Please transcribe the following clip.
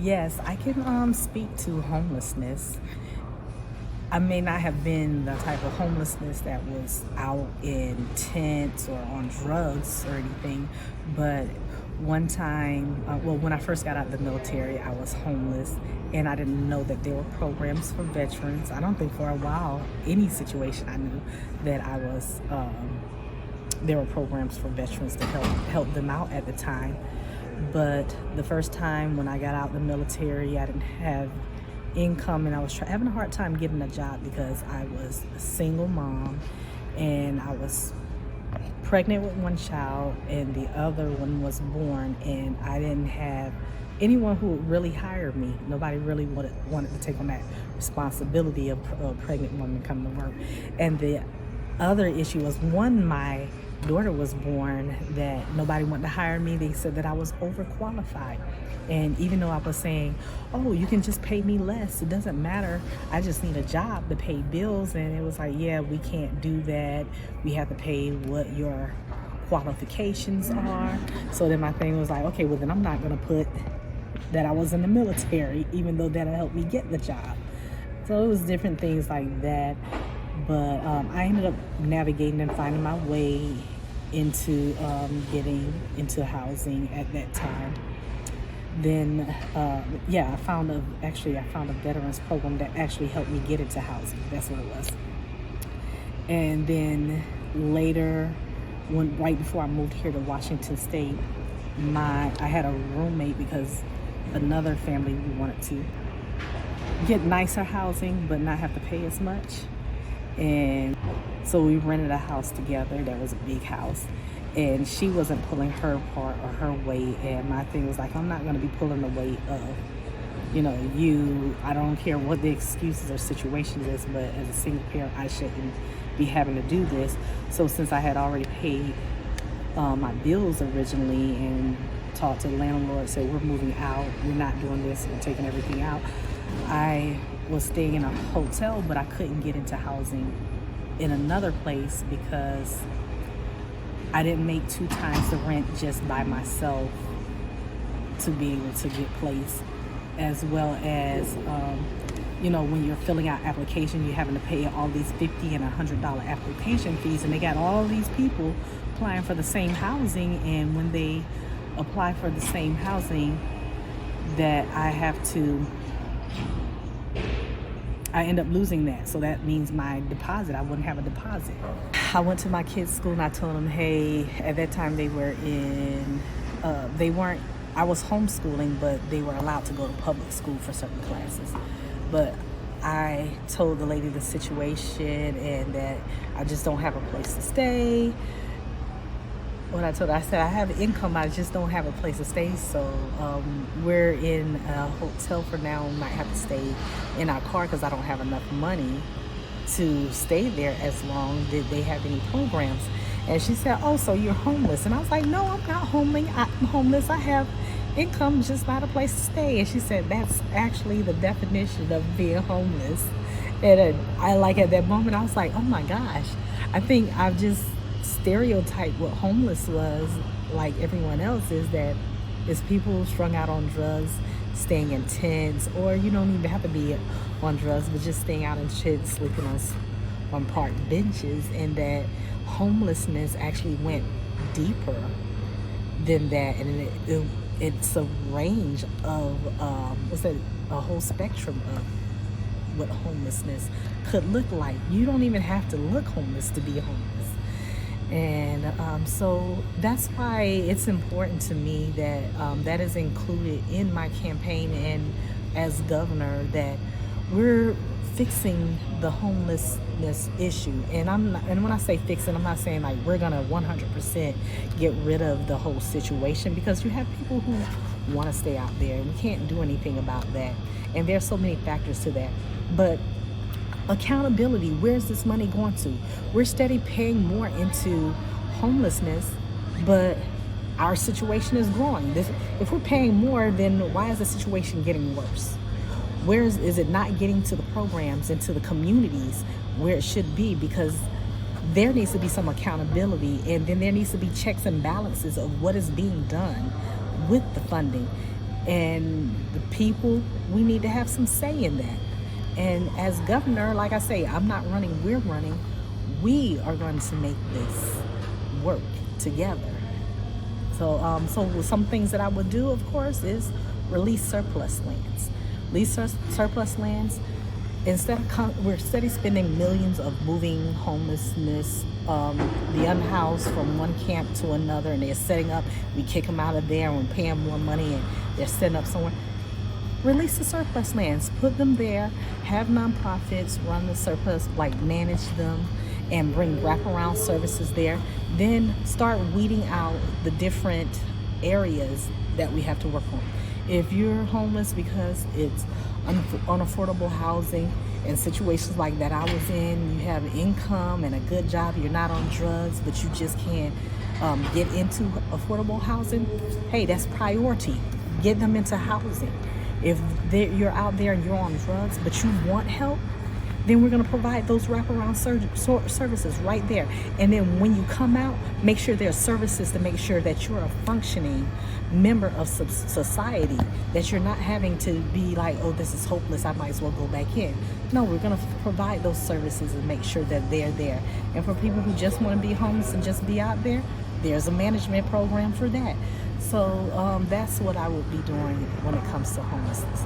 Yes, I can speak to homelessness. I may not have been the type of homelessness that was out in tents or on drugs or anything, but one time, when I first got out of the military, I was homeless and I didn't know that there were programs for veterans. I don't think for a while, any situation I knew that there were programs for veterans to help them out at the time. But the first time when I got out of the military, I didn't have income and I was having a hard time getting a job because I was a single mom and I was pregnant with one child and the other one was born, and I didn't have anyone who would really hire me. Nobody really wanted to take on that responsibility of a pregnant woman coming to work. And the other issue was, one, my daughter was born, that nobody wanted to hire me. They said that I was overqualified. And even though I was saying, oh, you can just pay me less, it doesn't matter, I just need a job to pay bills. And it was like, yeah, we can't do that. We have to pay what your qualifications are. So then my thing was like, okay, well then I'm not gonna put that I was in the military, even though that'll help me get the job. So it was different things like that. But I ended up navigating and finding my way into getting into housing at that time. Then, I found a veterans program that actually helped me get into housing. That's what it was. And then later, right before I moved here to Washington State, I had a roommate because another family, we wanted to get nicer housing but not have to pay as much. And so we rented a house together that was a big house, and she wasn't pulling her part or her weight, and my thing was like, I'm not going to be pulling the weight of I don't care what the excuses or situations is, but as a single parent I shouldn't be having to do this. So since I had already paid my bills originally and talked to the landlord, said we're moving out, we're not doing this, we're taking everything out, I was staying in a hotel, but I couldn't get into housing in another place because I didn't make 2 times the rent just by myself to be able to get placed, as well as when you're filling out application, you're having to pay all these $50 and $100 application fees, and they got all these people applying for the same housing, and when they apply for the same housing, that I end up losing that. So that means my deposit, I wouldn't have a deposit. I went to my kids' school and I told them, hey, at that time they weren't, I was homeschooling, but they were allowed to go to public school for certain classes. But I told the lady the situation and that I just don't have a place to stay. What I told her, I said, I have income, I just don't have a place to stay. So we're in a hotel for now. We might have to stay in our car because I don't have enough money to stay there as long. Did they have any programs? And she said, oh, so you're homeless? And I was like, no, I'm not homeless. I have income, just not a place to stay. And she said, that's actually the definition of being homeless. And at that moment, I was like, oh my gosh, I think I've just stereotyped what homeless was, like everyone else, is that it's people strung out on drugs, staying in tents, or you don't even have to be on drugs, but just staying out in tents, sleeping on park benches, and that homelessness actually went deeper than that, and it's a range of a whole spectrum of what homelessness could look like. You don't even have to look homeless to be homeless. And so that's why it's important to me that that is included in my campaign and as governor, that we're fixing the homelessness issue. And when I say fixing, I'm not saying like we're gonna 100% get rid of the whole situation, because you have people who want to stay out there and we can't do anything about that. And there's so many factors to that. But accountability, where's this money going to? We're steady paying more into homelessness, but our situation is growing. If we're paying more, then why is the situation getting worse? Where is it not getting to the programs and to the communities where it should be? Because there needs to be some accountability, and then there needs to be checks and balances of what is being done with the funding. And the people, we need to have some say in that. And as governor, like I say, I'm not running, we're running. We are going to make this work together. So some things that I would do, of course, is release surplus lands. Surplus lands. Instead of we're steady spending millions of moving homelessness, the unhoused from one camp to another, and they're setting up. We kick them out of there and we pay them more money, and they're setting up somewhere. Release the surplus lands, put them there, have nonprofits run the surplus, like manage them, and bring wraparound services there. Then start weeding out the different areas that we have to work on. If you're homeless because it's unaffordable housing and situations like that I was in, you have income and a good job, you're not on drugs, but you just can't get into affordable housing, hey, that's priority. Get them into housing. If you're out there and you're on drugs, but you want help, then we're going to provide those wraparound services right there. And then when you come out, make sure there are services to make sure that you're a functioning member of society, that you're not having to be like, oh, this is hopeless, I might as well go back in. No, we're going to provide those services and make sure that they're there. And for people who just want to be homeless and just be out there, there's a management program for that. So that's what I would be doing when it comes to homelessness.